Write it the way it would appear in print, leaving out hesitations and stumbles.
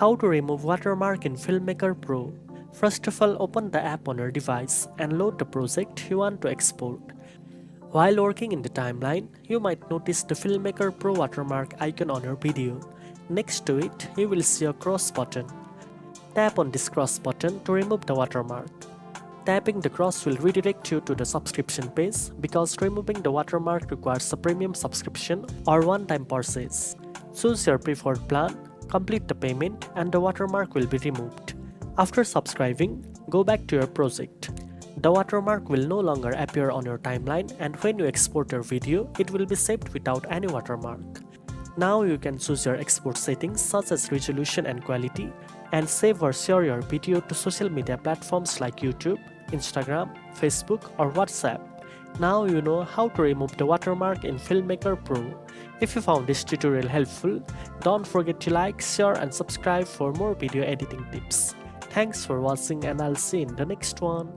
How to remove watermark in Filmmaker Pro. First of all, open the app on your device and load the project you want to export. While working in the timeline, you might notice the Filmmaker Pro watermark icon on your video. Next to it, you will see a cross button. Tap on this cross button to remove the watermark. Tapping the cross will redirect you to the subscription page because removing the watermark requires a premium subscription or one-time purchase. Choose your preferred plan, complete the payment, and the watermark will be removed. After subscribing, go back to your project. The watermark will no longer appear on your timeline, and when you export your video, it will be saved without any watermark. Now you can choose your export settings such as resolution and quality, and save or share your video to social media platforms like YouTube, Instagram, Facebook, or WhatsApp. Now you know how to remove the watermark in Filmmaker Pro. If you found this tutorial helpful, don't forget to like, share, and subscribe for more video editing tips. Thanks for watching, and I'll see you in the next one.